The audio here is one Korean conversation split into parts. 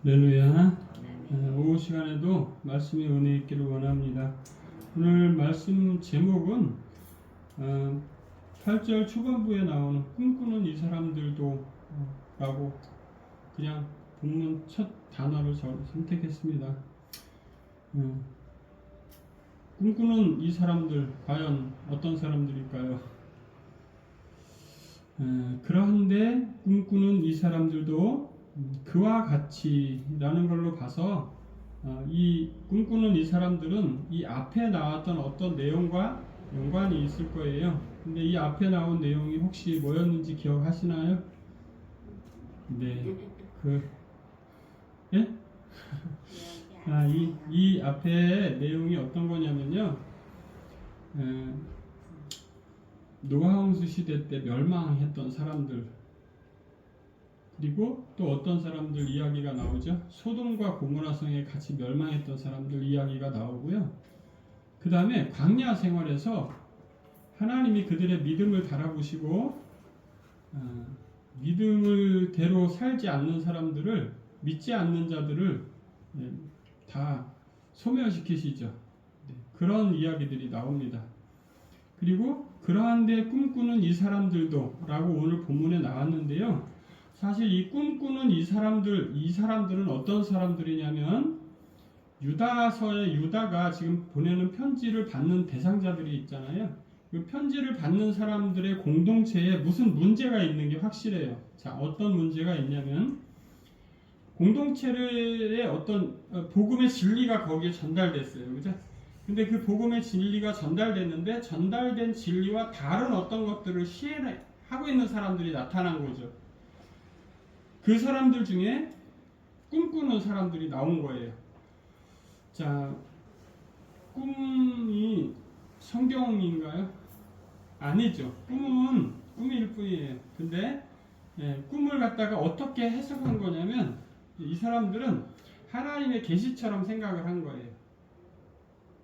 할렐루야. 오후 시간에도 말씀의 은혜 있기를 원합니다. 오늘 말씀 제목은 8절 초반부에 나오는 꿈꾸는 이 사람들도 라고 그냥 본문 첫 단어를 선택했습니다. 꿈꾸는 이 사람들 과연 어떤 사람들일까요? 그런데 꿈꾸는 이 사람들도 그와 같이라는 걸로 봐서 이 꿈꾸는 이 사람들은 이 앞에 나왔던 어떤 내용과 연관이 있을 거예요. 근데 이 앞에 나온 내용이 혹시 뭐였는지 기억하시나요? 네, 예? 이 앞에 내용이 어떤 거냐면요. 노아홍수 시대 때 멸망했던 사람들, 그리고 또 어떤 사람들 이야기가 나오죠. 소돔과 고모라 성에 같이 멸망했던 사람들 이야기가 나오고요. 그 다음에 광야 생활에서 하나님이 그들의 믿음을 바라보시고 믿음을 대로 살지 않는 사람들을, 믿지 않는 자들을 다 소멸시키시죠. 그런 이야기들이 나옵니다. 그리고 그러한데 꿈꾸는 이 사람들도 라고 오늘 본문에 나왔는데요. 사실 이 꿈꾸는 이 사람들은 어떤 사람들이냐면 유다서의 유다가 지금 보내는 편지를 받는 대상자들이 있잖아요. 그 편지를 받는 사람들의 공동체에 무슨 문제가 있는 게 확실해요. 자, 어떤 문제가 있냐면 공동체의 어떤 복음의 진리가 거기에 전달됐어요. 그죠? 근데 그 복음의 진리가 전달됐는데 전달된 진리와 다른 어떤 것들을 시행하고 있는 사람들이 나타난 거죠. 그 사람들 중에 꿈꾸는 사람들이 나온 거예요. 자, 꿈이 성경인가요? 아니죠. 꿈은 꿈일 뿐이에요. 근데 꿈을 갖다가 어떻게 해석한 거냐면 이 사람들은 하나님의 계시처럼 생각을 한 거예요.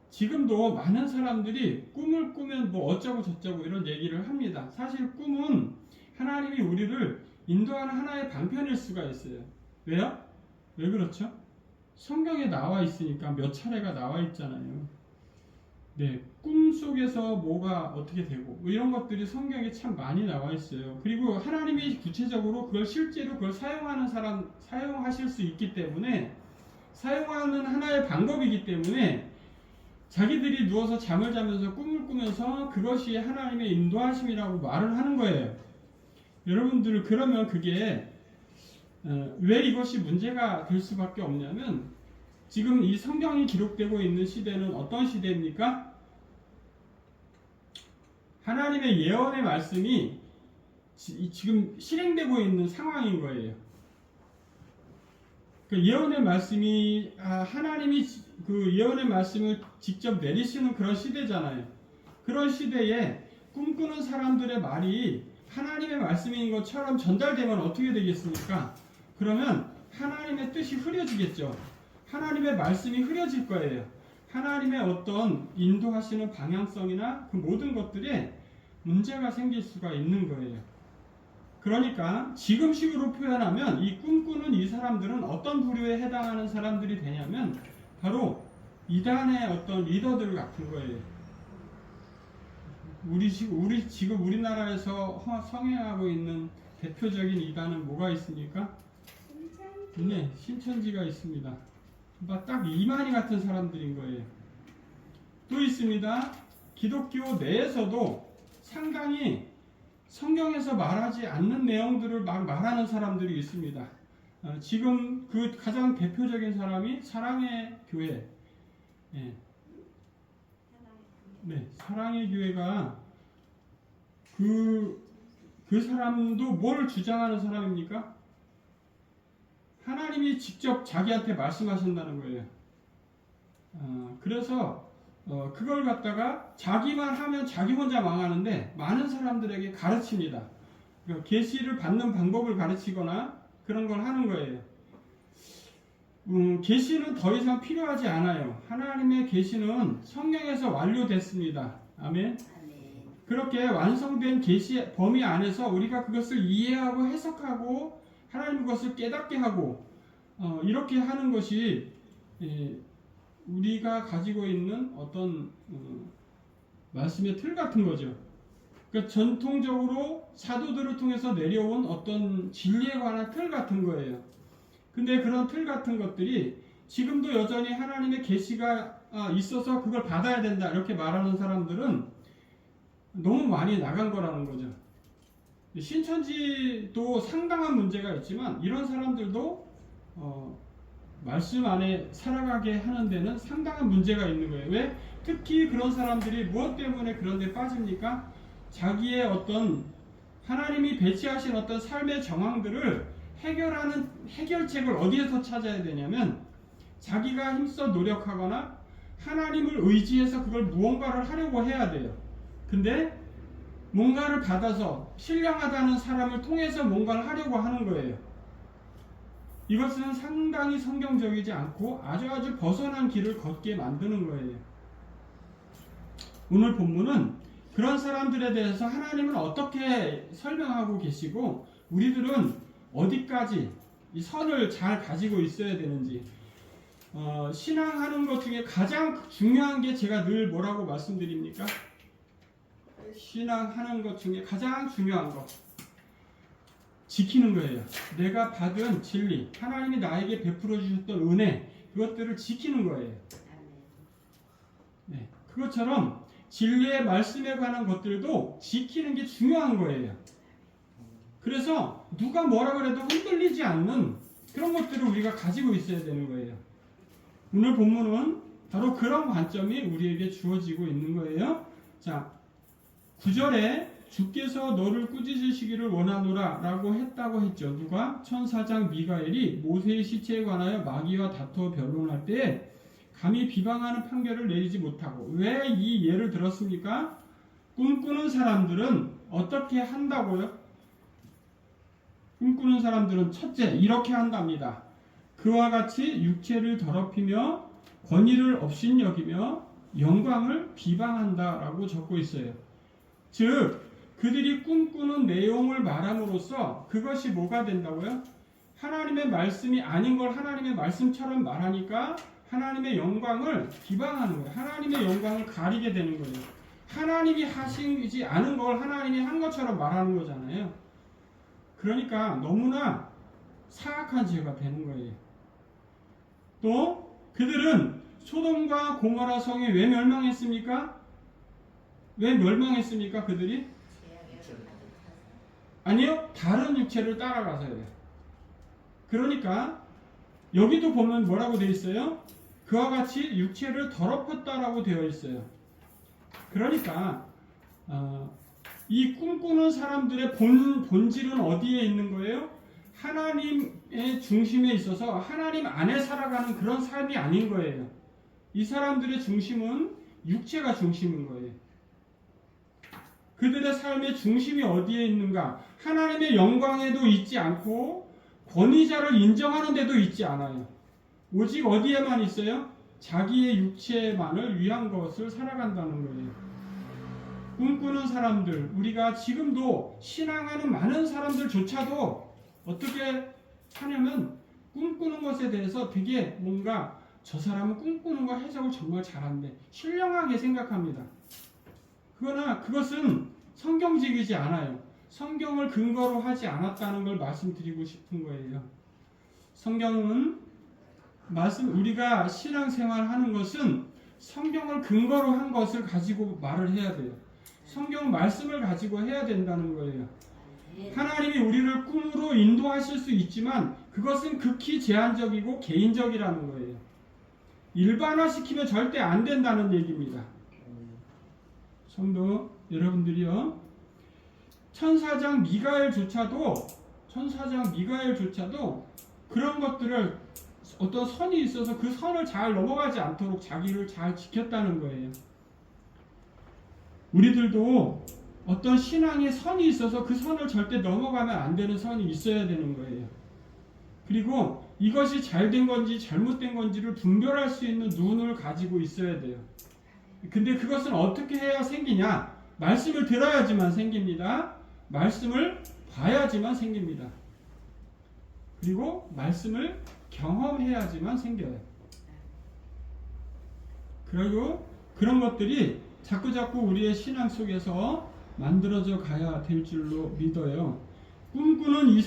지금도 많은 사람들이 꿈을 꾸면 뭐 어쩌고 저쩌고 이런 얘기를 합니다. 사실 꿈은 하나님이 우리를 인도하는 하나의 방편일 수가 있어요. 왜요? 왜 그렇죠? 성경에 나와 있으니까 몇 차례가 나와 있잖아요. 네, 꿈 속에서 뭐가 어떻게 되고 뭐 이런 것들이 성경에 참 많이 나와 있어요. 그리고 하나님이 구체적으로 그걸 실제로 그걸 사용하실 수 있기 때문에, 사용하는 하나의 방법이기 때문에 자기들이 누워서 잠을 자면서 꿈을 꾸면서 그것이 하나님의 인도하심이라고 말을 하는 거예요. 여러분들, 그러면 그게 왜 이것이 문제가 될 수밖에 없냐면, 지금 이 성경이 기록되고 있는 시대는 어떤 시대입니까? 하나님의 예언의 말씀이 지금 실행되고 있는 상황인 거예요. 그 예언의 말씀이 하나님이 그 예언의 말씀을 직접 내리시는 그런 시대잖아요. 그런 시대에 꿈꾸는 사람들의 말이 하나님의 말씀인 것처럼 전달되면 어떻게 되겠습니까? 그러면 하나님의 뜻이 흐려지겠죠. 하나님의 말씀이 흐려질 거예요. 하나님의 어떤 인도하시는 방향성이나 그 모든 것들에 문제가 생길 수가 있는 거예요. 그러니까 지금식으로 표현하면 이 꿈꾸는 이 사람들은 어떤 부류에 해당하는 사람들이 되냐면 바로 이단의 어떤 리더들 같은 거예요. 우리 지금 우리나라에서 성행하고 있는 대표적인 이단은 뭐가 있습니까? 네, 신천지가 있습니다. 딱 이만희 같은 사람들인 거예요. 또 있습니다. 기독교 내에서도 상당히 성경에서 말하지 않는 내용들을 막 말하는 사람들이 있습니다. 지금 그 가장 대표적인 사람이 사랑의 교회. 네, 사랑의 교회가 그 사람도 뭘 주장하는 사람입니까? 하나님이 직접 자기한테 말씀하신다는 거예요. 그래서 그걸 갖다가 자기만 하면 자기 혼자 망하는데 많은 사람들에게 가르칩니다. 그러니까 계시를 받는 방법을 가르치거나 그런 걸 하는 거예요. 계시는 더 이상 필요하지 않아요. 하나님의 계시는 성경에서 완료됐습니다. 아멘. 그렇게 완성된 계시 범위 안에서 우리가 그것을 이해하고 해석하고 하나님 것을 깨닫게 하고 이렇게 하는 것이 우리가 가지고 있는 어떤 말씀의 틀 같은 거죠. 그러니까 전통적으로 사도들을 통해서 내려온 어떤 진리에 관한 틀 같은 거예요. 근데 그런 틀 같은 것들이 지금도 여전히 하나님의 계시가 있어서 그걸 받아야 된다 이렇게 말하는 사람들은 너무 많이 나간 거라는 거죠. 신천지도 상당한 문제가 있지만 이런 사람들도 말씀 안에 살아가게 하는 데는 상당한 문제가 있는 거예요. 왜? 특히 그런 사람들이 무엇 때문에 그런 데 빠집니까? 자기의 어떤 하나님이 배치하신 어떤 삶의 정황들을 해결하는 해결책을 어디에서 찾아야 되냐면 자기가 힘써 노력하거나 하나님을 의지해서 그걸 무언가를 하려고 해야 돼요. 근데 뭔가를 받아서 신령하다는 사람을 통해서 뭔가를 하려고 하는 거예요. 이것은 상당히 성경적이지 않고 아주 벗어난 길을 걷게 만드는 거예요. 오늘 본문은 그런 사람들에 대해서 하나님은 어떻게 설명하고 계시고 우리들은 어디까지 이 선을 잘 가지고 있어야 되는지 신앙하는 것 중에 가장 중요한 게 제가 늘 뭐라고 말씀드립니까? 신앙하는 것 중에 가장 중요한 것 지키는 거예요. 내가 받은 진리, 하나님이 나에게 베풀어 주셨던 은혜, 그것들을 지키는 거예요. 네, 그것처럼 진리의 말씀에 관한 것들도 지키는 게 중요한 거예요. 그래서 누가 뭐라 그래도 흔들리지 않는 그런 것들을 우리가 가지고 있어야 되는 거예요. 오늘 본문은 바로 그런 관점이 우리에게 주어지고 있는 거예요. 자, 9절에 주께서 너를 꾸짖으시기를 원하노라 라고 했다고 했죠. 누가? 천사장 미가엘이 모세의 시체에 관하여 마귀와 다투어 변론할 때에 감히 비방하는 판결을 내리지 못하고. 왜 이 예를 들었습니까? 꿈꾸는 사람들은 어떻게 한다고요? 꿈꾸는 사람들은 첫째 이렇게 한답니다. 그와 같이 육체를 더럽히며 권위를 업신여기며 영광을 비방한다라고 적고 있어요. 즉 그들이 꿈꾸는 내용을 말함으로써 그것이 뭐가 된다고요? 하나님의 말씀이 아닌 걸 하나님의 말씀처럼 말하니까 하나님의 영광을 비방하는 거예요. 하나님의 영광을 가리게 되는 거예요. 하나님이 하시지 않은 걸 하나님이 한 것처럼 말하는 거잖아요. 그러니까 너무나 사악한 죄가 되는 거예요. 또 그들은 소돔과 고모라 성이 왜 멸망했습니까? 왜 멸망했습니까? 그들이? 아니요. 다른 육체를 따라가서요. 그러니까 여기도 보면 뭐라고 되어 있어요? 그와 같이 육체를 더럽혔다라고 되어 있어요. 그러니까 이 꿈꾸는 사람들의 본질은 어디에 있는 거예요? 하나님의 중심에 있어서 하나님 안에 살아가는 그런 삶이 아닌 거예요. 이 사람들의 중심은 육체가 중심인 거예요. 그들의 삶의 중심이 어디에 있는가? 하나님의 영광에도 있지 않고 권위자를 인정하는 데도 있지 않아요. 오직 어디에만 있어요? 자기의 육체만을 위한 것을 살아간다는 거예요. 꿈꾸는 사람들, 우리가 지금도 신앙하는 많은 사람들조차도 어떻게 하냐면 꿈꾸는 것에 대해서 되게 뭔가 저 사람은 꿈꾸는 거 해석을 정말 잘한대. 신령하게 생각합니다. 그러나 그것은 성경적이지 않아요. 성경을 근거로 하지 않았다는 걸 말씀드리고 싶은 거예요. 성경은 우리가 신앙생활하는 것은 성경을 근거로 한 것을 가지고 말을 해야 돼요. 성경 말씀을 가지고 해야 된다는 거예요. 하나님이 우리를 꿈으로 인도하실 수 있지만 그것은 극히 제한적이고 개인적이라는 거예요. 일반화시키면 절대 안 된다는 얘기입니다. 성도 여러분들이요, 천사장 미가엘조차도 그런 것들을 어떤 선이 있어서 그 선을 잘 넘어가지 않도록 자기를 잘 지켰다는 거예요. 우리들도 어떤 신앙의 선이 있어서 그 선을 절대 넘어가면 안 되는 선이 있어야 되는 거예요. 그리고 이것이 잘된 건지 잘못된 건지를 분별할 수 있는 눈을 가지고 있어야 돼요. 근데 그것은 어떻게 해야 생기냐? 말씀을 들어야지만 생깁니다. 말씀을 봐야지만 생깁니다. 그리고 말씀을 경험해야지만 생겨요. 그리고 그런 것들이 자꾸자꾸 우리의 신앙 속에서 만들어져 가야 될 줄로 믿어요. 꿈꾸는 이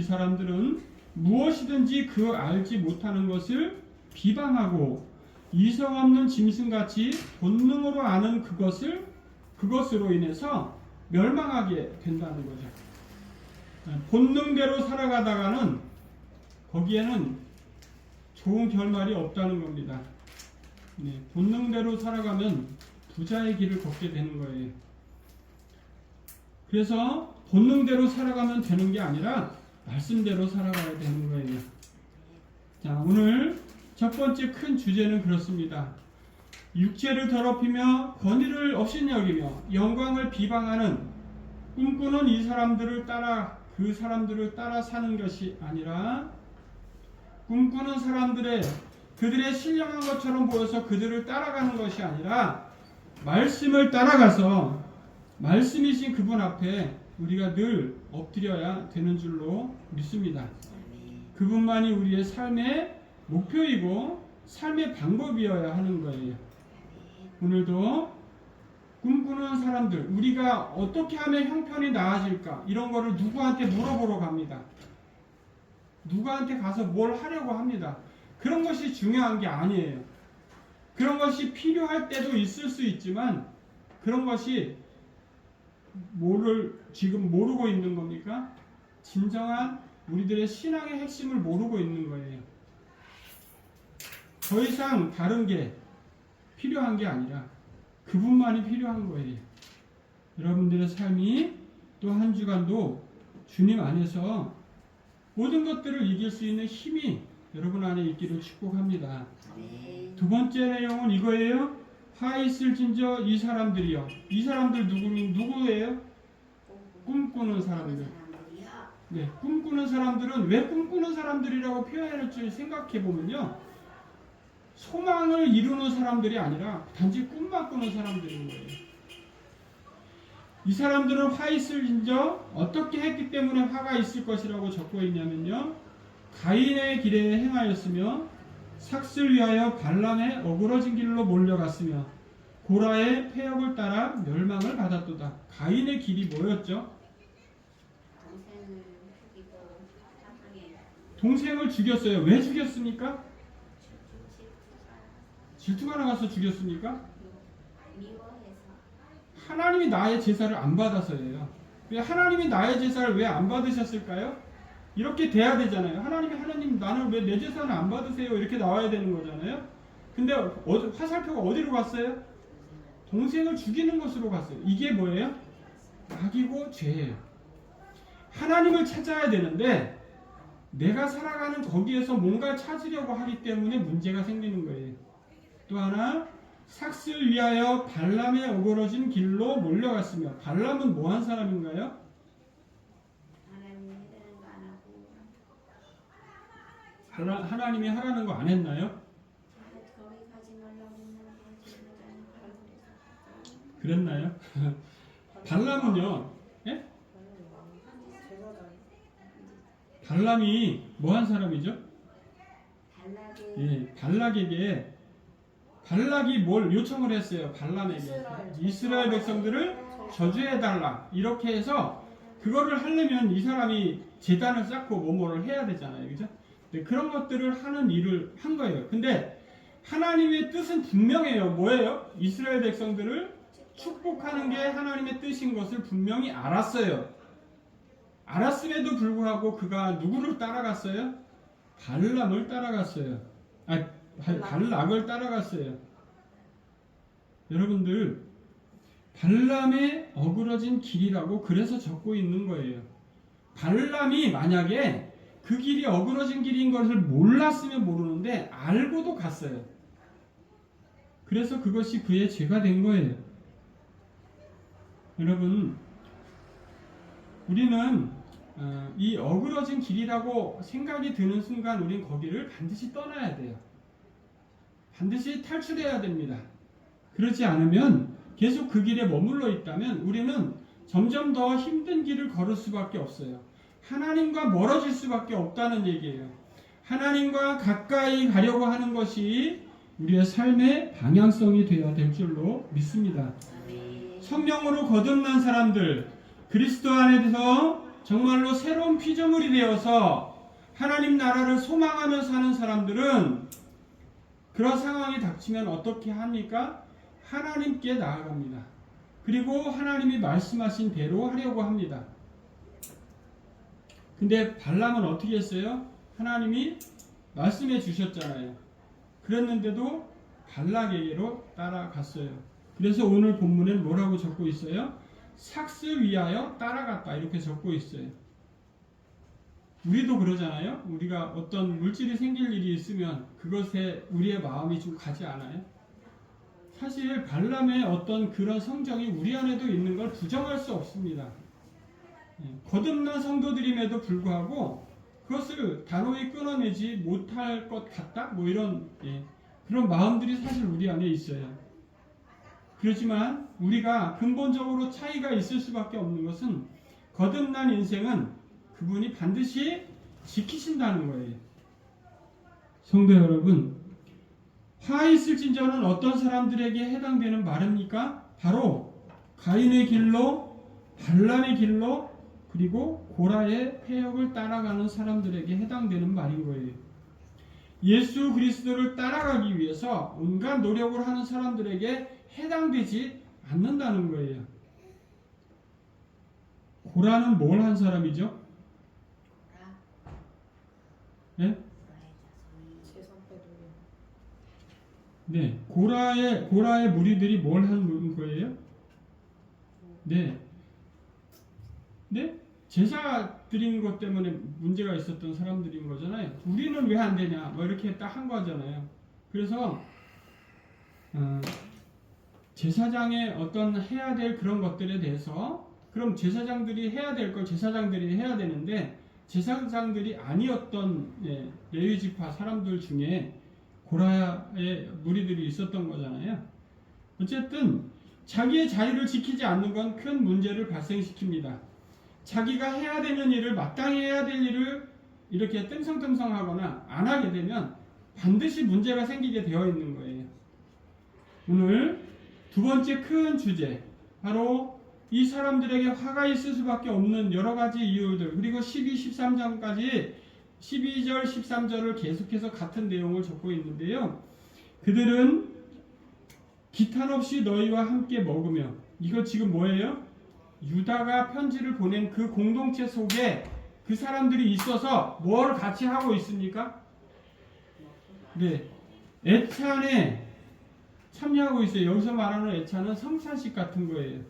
사람들은 무엇이든지 그 알지 못하는 것을 비방하고 이성 없는 짐승같이 본능으로 아는 그것으로 인해서 멸망하게 된다는 거죠. 본능대로 살아가다가는 거기에는 좋은 결말이 없다는 겁니다. 네, 본능대로 살아가면 부자의 길을 걷게 되는 거예요. 그래서 본능대로 살아가면 되는 게 아니라 말씀대로 살아가야 되는 거예요. 자, 오늘 첫 번째 큰 주제는 그렇습니다. 육체를 더럽히며 권위를 업신여기며 영광을 비방하는 꿈꾸는 이 사람들을 따라 그 사람들을 따라 사는 것이 아니라 꿈꾸는 그들의 신령한 것처럼 보여서 그들을 따라가는 것이 아니라 말씀을 따라가서 말씀이신 그분 앞에 우리가 늘 엎드려야 되는 줄로 믿습니다. 그분만이 우리의 삶의 목표이고 삶의 방법이어야 하는 거예요. 오늘도 꿈꾸는 사람들, 우리가 어떻게 하면 형편이 나아질까? 이런 거를 누구한테 물어보러 갑니다. 누구한테 가서 뭘 하려고 합니다. 그런 것이 중요한 게 아니에요. 그런 것이 필요할 때도 있을 수 있지만 그런 것이 지금 모르고 있는 겁니까? 진정한 우리들의 신앙의 핵심을 모르고 있는 거예요. 더 이상 다른 게 필요한 게 아니라 그분만이 필요한 거예요. 여러분들의 삶이 또 한 주간도 주님 안에서 모든 것들을 이길 수 있는 힘이 여러분 안에 있기를 축복합니다. 두 번째 내용은 이거예요. 화 있을진저 이 사람들이요. 이 사람들 누구예요? 꿈꾸는 사람들. 네, 꿈꾸는 사람들은 왜 꿈꾸는 사람들이라고 표현할지 생각해 보면요. 소망을 이루는 사람들이 아니라 단지 꿈만 꾸는 사람들인 거예요. 이 사람들은 화 있을진저 어떻게 했기 때문에 화가 있을 것이라고 적고 있냐면요. 가인의 길에 행하였으며 삭슬 위하여 발람의 어그러진 길로 몰려갔으며 고라의 폐역을 따라 멸망을 받았도다. 가인의 길이 뭐였죠? 동생을 죽였어요. 왜 죽였습니까? 질투가 나가서 죽였습니까? 하나님이 나의 제사를 안 받아서예요. 하나님이 나의 제사를 왜 안 받으셨을까요? 이렇게 돼야 되잖아요. 하나님 나는 왜 내 제사는 안 받으세요? 이렇게 나와야 되는 거잖아요. 근데 화살표가 어디로 갔어요? 동생을 죽이는 것으로 갔어요. 이게 뭐예요? 악이고 죄예요. 하나님을 찾아야 되는데 내가 살아가는 거기에서 뭔가 찾으려고 하기 때문에 문제가 생기는 거예요. 또 하나, 삭슬 위하여 발람의 어그러진 길로 몰려갔으며, 발람은 뭐한 사람인가요? 하나님이 하라는 거 안 했나요? 그랬나요? 발람은요, 예? 발람이 뭐한 사람이죠? 예, 발락이 뭘 요청을 했어요? 발람에게 이스라엘 백성들을 저주해달라 이렇게 해서 그거를 하려면 이 사람이 제단을 쌓고 뭐뭐를 해야 되잖아요, 그죠? 그런 것들을 하는 일을 한 거예요. 근데 하나님의 뜻은 분명해요. 뭐예요? 이스라엘 백성들을 축복하는 게 하나님의 뜻인 것을 분명히 알았어요. 알았음에도 불구하고 그가 누구를 따라갔어요? 발람을 따라갔어요. 발락을 따라갔어요. 여러분들, 발람의 어그러진 길이라고 그래서 적고 있는 거예요. 발람이 만약에 그 길이 어그러진 길인 것을 몰랐으면 모르는데 알고도 갔어요. 그래서 그것이 그의 죄가 된 거예요. 여러분, 우리는 이 어그러진 길이라고 생각이 드는 순간 우린 거기를 반드시 떠나야 돼요. 반드시 탈출해야 됩니다. 그렇지 않으면 계속 그 길에 머물러 있다면 우리는 점점 더 힘든 길을 걸을 수밖에 없어요. 하나님과 멀어질 수밖에 없다는 얘기예요. 하나님과 가까이 가려고 하는 것이 우리의 삶의 방향성이 되어야 될 줄로 믿습니다. 성령으로 거듭난 사람들, 그리스도 안에서 정말로 새로운 피조물이 되어서 하나님 나라를 소망하며 사는 사람들은 그런 상황이 닥치면 어떻게 합니까? 하나님께 나아갑니다. 그리고 하나님이 말씀하신 대로 하려고 합니다. 근데 발람은 어떻게 했어요? 하나님이 말씀해 주셨잖아요. 그랬는데도 발락에게로 따라갔어요. 그래서 오늘 본문엔 뭐라고 적고 있어요? 삭스 위하여 따라갔다 이렇게 적고 있어요. 우리도 그러잖아요. 우리가 어떤 물질이 생길 일이 있으면 그것에 우리의 마음이 좀 가지 않아요? 사실 발람의 어떤 그런 성정이 우리 안에도 있는 걸 부정할 수 없습니다. 거듭난 성도들임에도 불구하고 그것을 단호히 끊어내지 못할 것 같다? 뭐 이런 그런 마음들이 사실 우리 안에 있어요. 그렇지만 우리가 근본적으로 차이가 있을 수밖에 없는 것은 거듭난 인생은 그분이 반드시 지키신다는 거예요. 성도 여러분, 화 있을진저는 어떤 사람들에게 해당되는 말입니까? 바로 가인의 길로, 발람의 길로, 그리고 고라의 폐역을 따라가는 사람들에게 해당되는 말인 거예요. 예수 그리스도를 따라가기 위해서 온갖 노력을 하는 사람들에게 해당되지 않는다는 거예요. 고라는 뭘 한 사람이죠? 네? 네, 고라의 무리들이 뭘 한 거예요? 네, 네, 제사 드리는 것 때문에 문제가 있었던 사람들인 거잖아요. 우리는 왜 안 되냐? 뭐 이렇게 딱 한 거잖아요. 그래서 제사장의 어떤 해야 될 그런 것들에 대해서 그럼 제사장들이 해야 될 걸 제사장들이 해야 되는데 제사장들이 아니었던 레위 지파 사람들 중에 고라의 무리들이 있었던 거잖아요. 어쨌든 자기의 자유를 지키지 않는 건 큰 문제를 발생시킵니다. 자기가 해야 되는 일을 마땅히 해야 될 일을 이렇게 뜸성뜸성하거나 안 하게 되면 반드시 문제가 생기게 되어 있는 거예요. 오늘 두 번째 큰 주제, 바로 이 사람들에게 화가 있을 수밖에 없는 여러 가지 이유들, 그리고 12, 13장까지 12절, 13절을 계속해서 같은 내용을 적고 있는데요. 그들은 기탄 없이 너희와 함께 먹으며, 이거 지금 뭐예요? 유다가 편지를 보낸 그 공동체 속에 그 사람들이 있어서 뭘 같이 하고 있습니까? 네, 애찬에 참여하고 있어요. 여기서 말하는 애찬은 성찬식 같은 거예요.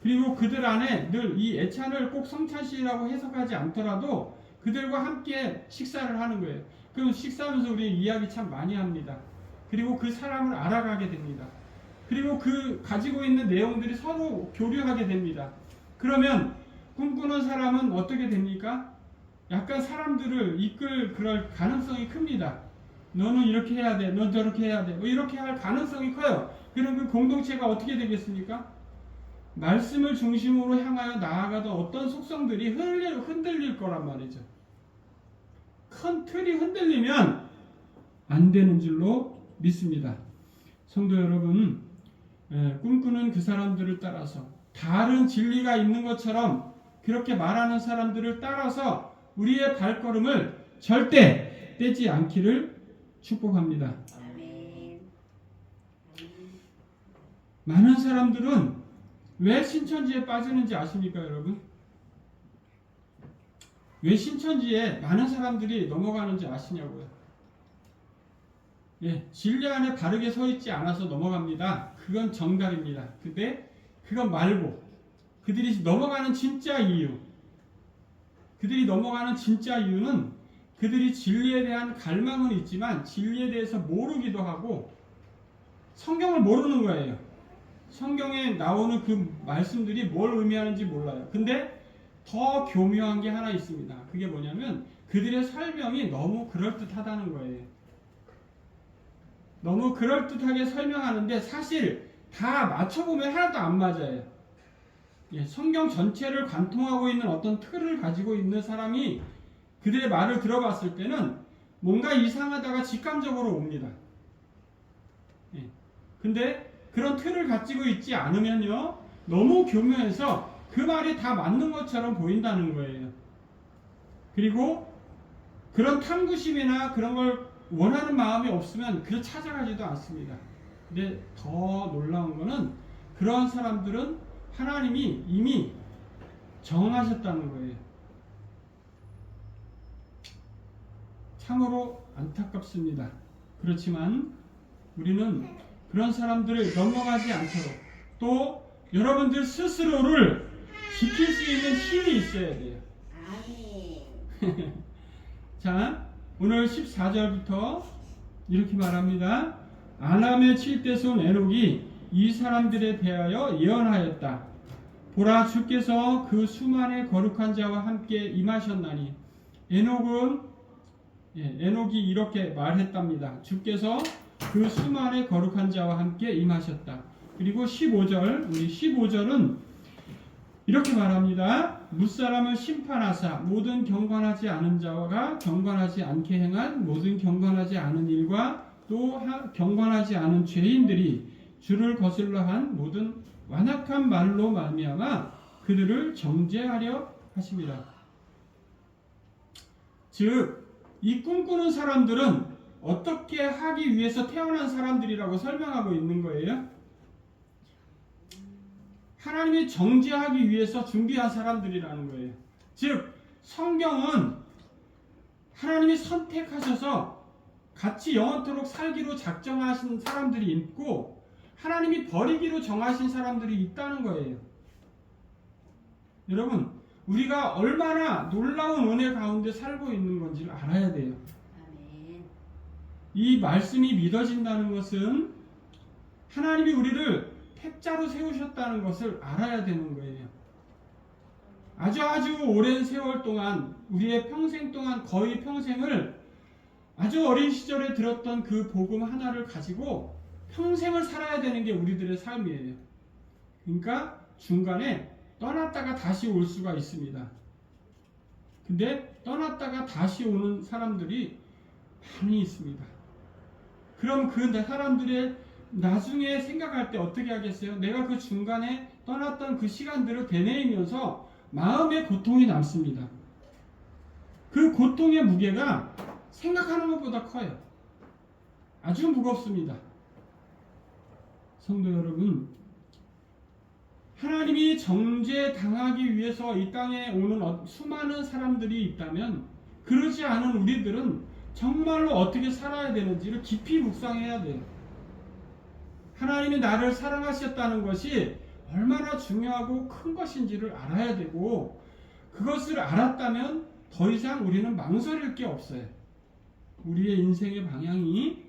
그리고 그들 안에 늘 이 애찬을 꼭 성찬식이라고 해석하지 않더라도 그들과 함께 식사를 하는 거예요. 그럼 식사하면서 우리 이야기 참 많이 합니다. 그리고 그 사람을 알아가게 됩니다. 그리고 그 가지고 있는 내용들이 서로 교류하게 됩니다. 그러면 꿈꾸는 사람은 어떻게 됩니까? 약간 사람들을 이끌 그럴 가능성이 큽니다. 너는 이렇게 해야 돼, 넌 저렇게 해야 돼, 뭐 이렇게 할 가능성이 커요. 그럼 그 공동체가 어떻게 되겠습니까? 말씀을 중심으로 향하여 나아가던 어떤 속성들이 흔들릴 거란 말이죠. 큰 틀이 흔들리면 안 되는 줄로 믿습니다. 성도 여러분, 꿈꾸는 그 사람들을 따라서 다른 진리가 있는 것처럼 그렇게 말하는 사람들을 따라서 우리의 발걸음을 절대 떼지 않기를 축복합니다. 많은 사람들은 왜 신천지에 빠지는지 아십니까, 여러분? 왜 신천지에 많은 사람들이 넘어가는지 아시냐고요? 예, 진리 안에 바르게 서 있지 않아서 넘어갑니다. 그건 정답입니다. 근데 그건 말고 그들이 넘어가는 진짜 이유, 그들이 넘어가는 진짜 이유는 그들이 진리에 대한 갈망은 있지만 진리에 대해서 모르기도 하고 성경을 모르는 거예요. 성경에 나오는 그 말씀들이 뭘 의미하는지 몰라요. 근데 더 교묘한 게 하나 있습니다. 그게 뭐냐면 그들의 설명이 너무 그럴듯하다는 거예요. 너무 그럴듯하게 설명하는데 사실 다 맞춰보면 하나도 안 맞아요. 성경 전체를 관통하고 있는 어떤 틀을 가지고 있는 사람이 그들의 말을 들어봤을 때는 뭔가 이상하다가 직감적으로 옵니다. 근데 그런 틀을 가지고 있지 않으면요, 너무 교묘해서 그 말이 다 맞는 것처럼 보인다는 거예요. 그리고 그런 탐구심이나 그런 걸 원하는 마음이 없으면 그를 찾아가지도 않습니다. 근데 더 놀라운 거는 그런 사람들은 하나님이 이미 정하셨다는 거예요. 참으로 안타깝습니다. 그렇지만 우리는 그런 사람들을 넘어가지 않도록, 또 여러분들 스스로를 지킬 수 있는 힘이 있어야 돼요. 자, 오늘 14절부터 이렇게 말합니다. 아람의 7대 손 에녹이 이 사람들에 대하여 예언하였다. 보라, 주께서 그 수만의 거룩한 자와 함께 임하셨나니. 에녹이 이렇게 말했답니다. 주께서 그 수만의 거룩한 자와 함께 임하셨다. 그리고 15절, 우리 15절은 이렇게 말합니다. 무사람을 심판하사 모든 경건하지 않은 자가 경건하지 않게 행한 모든 경건하지 않은 일과 또 경건하지 않은 죄인들이 주를 거슬러 한 모든 완악한 말로 말미암아 그들을 정죄하려 하심이라. 즉, 이 꿈꾸는 사람들은 어떻게 하기 위해서 태어난 사람들이라고 설명하고 있는 거예요? 하나님이 정죄하기 위해서 준비한 사람들이라는 거예요. 즉, 성경은 하나님이 선택하셔서 같이 영원토록 살기로 작정하신 사람들이 있고 하나님이 버리기로 정하신 사람들이 있다는 거예요. 여러분, 우리가 얼마나 놀라운 은혜 가운데 살고 있는 건지를 알아야 돼요. 이 말씀이 믿어진다는 것은 하나님이 우리를 택자로 세우셨다는 것을 알아야 되는 거예요. 아주 오랜 세월 동안, 우리의 평생 동안 거의 평생을 아주 어린 시절에 들었던 그 복음 하나를 가지고 평생을 살아야 되는 게 우리들의 삶이에요. 그러니까 중간에 떠났다가 다시 올 수가 있습니다. 근데 떠났다가 다시 오는 사람들이 많이 있습니다. 그럼 그 사람들의 나중에 생각할 때 어떻게 하겠어요? 내가 그 중간에 떠났던 그 시간들을 되뇌이면서 마음의 고통이 남습니다. 그 고통의 무게가 생각하는 것보다 커요. 아주 무겁습니다. 성도 여러분, 하나님이 정죄당하기 위해서 이 땅에 오는 수많은 사람들이 있다면 그러지 않은 우리들은 정말로 어떻게 살아야 되는지를 깊이 묵상해야 돼요. 하나님이 나를 사랑하셨다는 것이 얼마나 중요하고 큰 것인지를 알아야 되고, 그것을 알았다면 더 이상 우리는 망설일 게 없어요. 우리의 인생의 방향이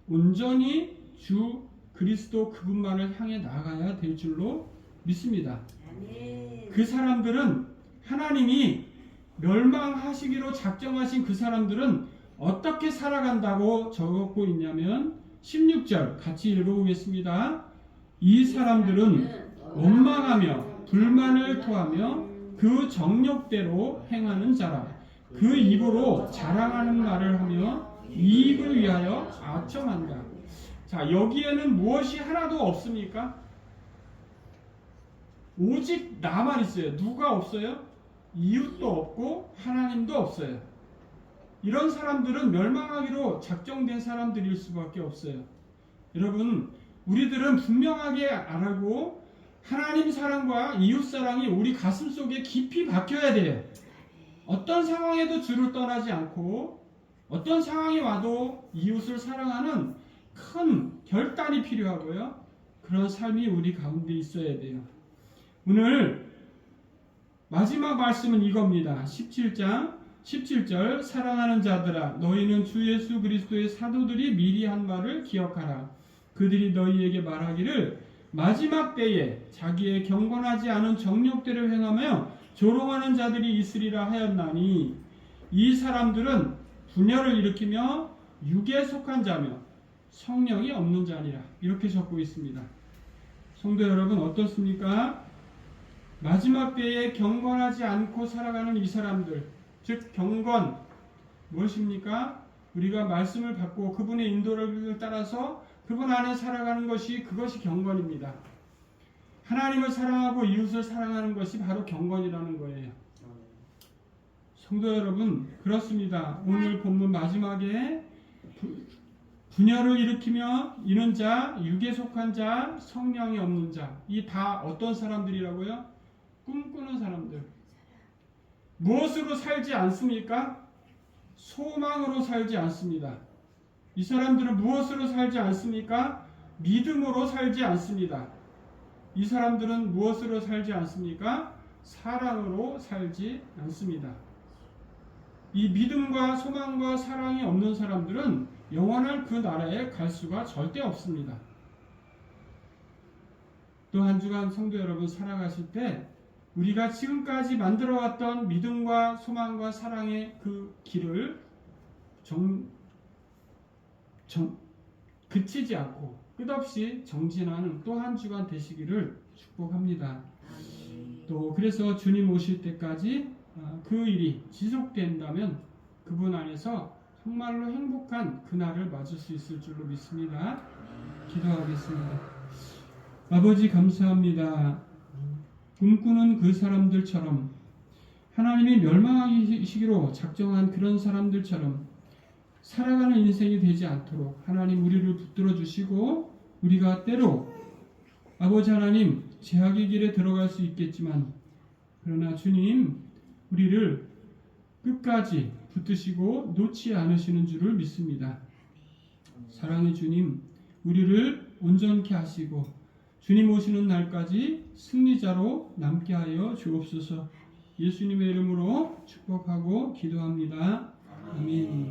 온전히 주 그리스도 그분만을 향해 나아가야 될 줄로 믿습니다. 그 사람들은 하나님이 멸망하시기로 작정하신 그 사람들은 어떻게 살아간다고 적고 있냐면 16절 같이 읽어보겠습니다. 이 사람들은 원망하며 불만을 토하며 그 정욕대로 행하는 자라. 그 입으로 자랑하는 말을 하며 이익을 위하여 아첨한다. 자, 여기에는 무엇이 하나도 없습니까? 오직 나만 있어요. 누가 없어요? 이웃도 없고 하나님도 없어요. 이런 사람들은 멸망하기로 작정된 사람들일 수밖에 없어요. 여러분, 우리들은 분명하게 알고 하나님 사랑과 이웃 사랑이 우리 가슴 속에 깊이 박혀야 돼요. 어떤 상황에도 주를 떠나지 않고 어떤 상황이 와도 이웃을 사랑하는 큰 결단이 필요하고요. 그런 삶이 우리 가운데 있어야 돼요. 오늘 마지막 말씀은 이겁니다. 17절 사랑하는 자들아, 너희는 주 예수 그리스도의 사도들이 미리 한 말을 기억하라. 그들이 너희에게 말하기를 마지막 때에 자기의 경건하지 않은 정욕대로 행하며 조롱하는 자들이 있으리라 하였나니, 이 사람들은 분열을 일으키며 육에 속한 자며 성령이 없는 자니라. 이렇게 적고 있습니다. 성도 여러분, 어떻습니까? 마지막 때에 경건하지 않고 살아가는 이 사람들, 즉 경건 무엇입니까? 우리가 말씀을 받고 그분의 인도를 따라서 그분 안에 살아가는 것이 그것이 경건입니다. 하나님을 사랑하고 이웃을 사랑하는 것이 바로 경건이라는 거예요. 성도 여러분, 그렇습니다. 오늘 본문 마지막에 분열을 일으키며 이는 자, 육에 속한 자, 성령이 없는 자, 이 다 어떤 사람들이라고요? 꿈꾸는 사람들. 무엇으로 살지 않습니까? 소망으로 살지 않습니다. 이 사람들은 무엇으로 살지 않습니까? 믿음으로 살지 않습니다. 이 사람들은 무엇으로 살지 않습니까? 사랑으로 살지 않습니다. 이 믿음과 소망과 사랑이 없는 사람들은 영원할 그 나라에 갈 수가 절대 없습니다. 또 한 주간 성도 여러분 살아가실 때 우리가 지금까지 만들어왔던 믿음과 소망과 사랑의 그 길을 그치지 않고 끝없이 정진하는 또 한 주간 되시기를 축복합니다. 또 그래서 주님 오실 때까지 그 일이 지속된다면 그분 안에서 정말로 행복한 그날을 맞을 수 있을 줄로 믿습니다. 기도하겠습니다. 아버지 감사합니다. 꿈꾸는 그 사람들처럼 하나님이 멸망하시기로 작정한 그런 사람들처럼 살아가는 인생이 되지 않도록 하나님 우리를 붙들어 주시고 우리가 때로 아버지 하나님 제약의 길에 들어갈 수 있겠지만 그러나 주님 우리를 끝까지 붙드시고 놓지 않으시는 줄을 믿습니다. 사랑의 주님 우리를 온전케 하시고 주님 오시는 날까지 승리자로 남게 하여 주옵소서. 예수님의 이름으로 축복하고 기도합니다. 아멘.